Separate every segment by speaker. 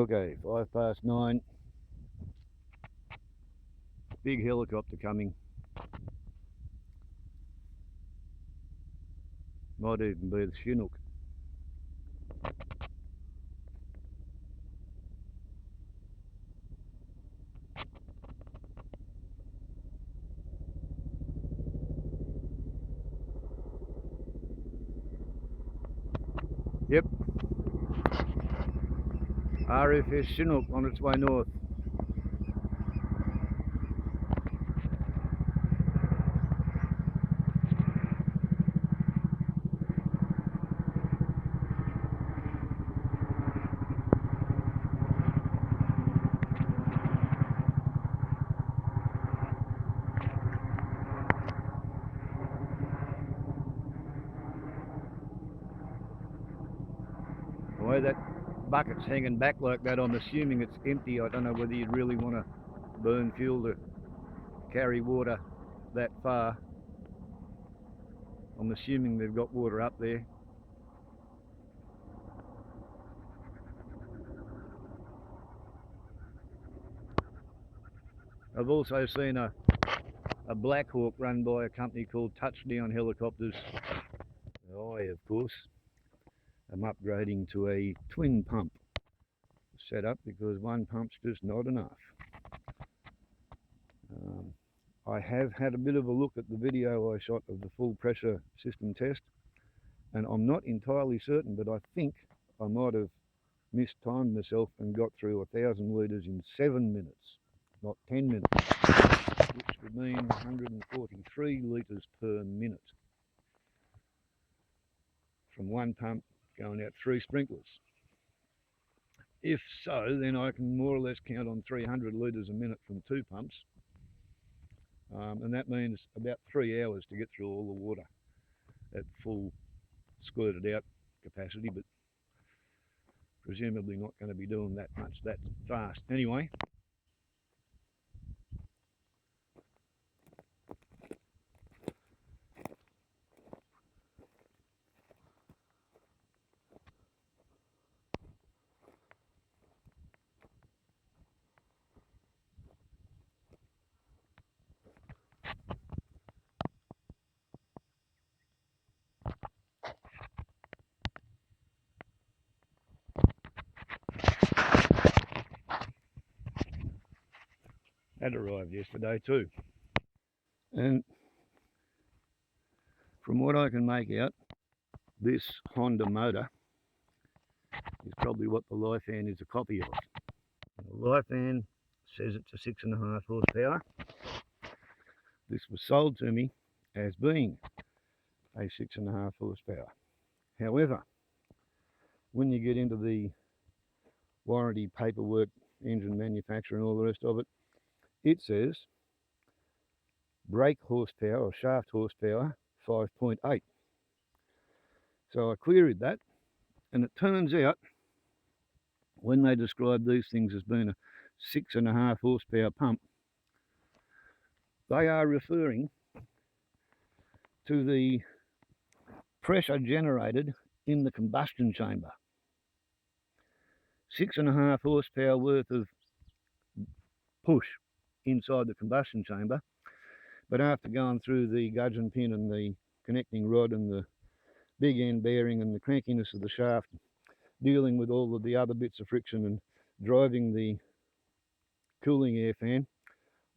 Speaker 1: Okay, 9:05. Big helicopter coming. Might even be the Chinook. Yep. RFS Chinook on its way north. The way that bucket's hanging back like that, I'm assuming it's empty. I don't know whether you'd really want to burn fuel to carry water that far. I'm assuming they've got water up there. I've also seen a Black Hawk run by a company called Touchdown Helicopters. I, of course, am upgrading to a twin pump setup because one pump's just not enough. I have had a bit of a look at the video I shot of the full pressure system test, and I'm not entirely certain, but I think I might have mistimed myself and got through 1,000 litres in 7 minutes, not 10 minutes, which would mean 143 litres per minute from one pump going out 3 sprinklers. If so, then I can more or less count on 300 litres a minute from 2 pumps. And that means about 3 hours to get through all the water at full squirted out capacity, but presumably not going to be doing that much that fast. Anyway, that arrived yesterday too. And from what I can make out, this Honda motor is probably what the Lifan is a copy of. The Lifan says it's a 6.5 horsepower. This was sold to me as being a 6.5 horsepower. However, when you get into the warranty paperwork, engine manufacturer and all the rest of it, it says brake horsepower or shaft horsepower 5.8. So I queried that, and it turns out when they describe these things as being a 6.5 horsepower pump, they are referring to the pressure generated in the combustion chamber. 6.5 horsepower worth of push inside the combustion chamber, but after going through the gudgeon pin and the connecting rod and the big end bearing and the crankiness of the shaft, dealing with all of the other bits of friction and driving the cooling air fan,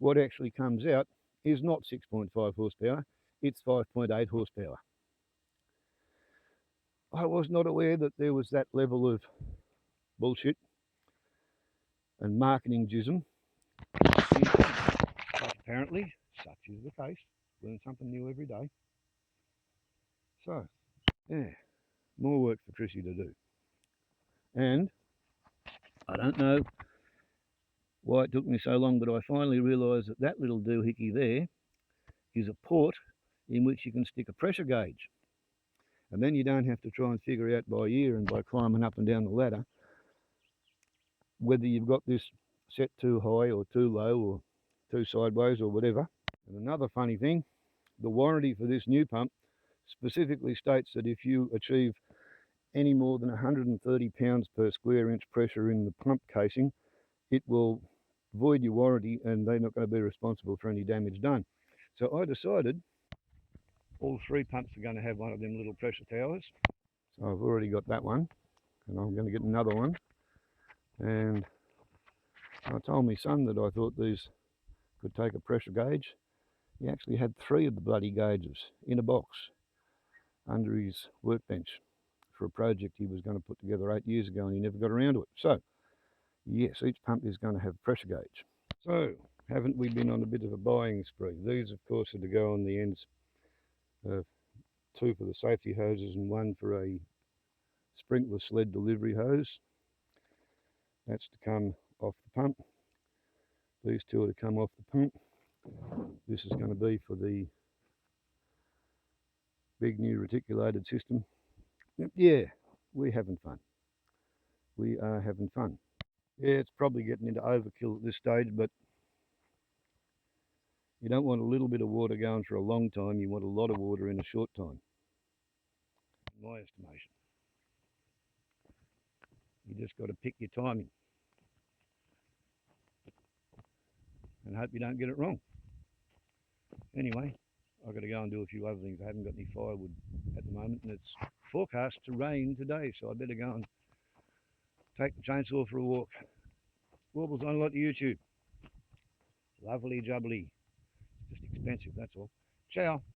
Speaker 1: what actually comes out is not 6.5 horsepower, it's 5.8 horsepower. I was not aware that there was that level of bullshit and marketing jism. But apparently, such is the case. Learn something new every day. So, yeah, more work for Chrissy to do. And I don't know why it took me so long, but I finally realised that that little doohickey there is a port in which you can stick a pressure gauge. And then you don't have to try and figure out by ear and by climbing up and down the ladder whether you've got this set too high or too low or too sideways or whatever. And another funny thing, the warranty for this new pump specifically states that if you achieve any more than 130 pounds per square inch pressure in the pump casing, it will void your warranty and they're not going to be responsible for any damage done. So I decided all 3 pumps are going to have one of them little pressure towers. So I've already got that one, and I'm going to get another one. And I told my son that I thought these could take a pressure gauge. He actually had 3 of the bloody gauges in a box under his workbench for a project he was going to put together 8 years ago, and he never got around to it. So yes, each pump is going to have a pressure gauge. So haven't we been on a bit of a buying spree? These of course are to go on the ends, 2 for the safety hoses and 1 for a sprinkler sled delivery hose. That's to come off the pump. These 2 are to come off the pump. This is going to be for the big new reticulated system. Yeah, we're having fun. We are having fun. Yeah, it's probably getting into overkill at this stage, but you don't want a little bit of water going for a long time. You want a lot of water in a short time, in my estimation. You just got to pick your timing and hope you don't get it wrong. Anyway, I've got to go and do a few other things. I haven't got any firewood at the moment, and it's forecast to rain today, so I better go and take the chainsaw for a walk. Warbles on a lot of YouTube. Lovely jubbly. Just expensive, that's all. Ciao.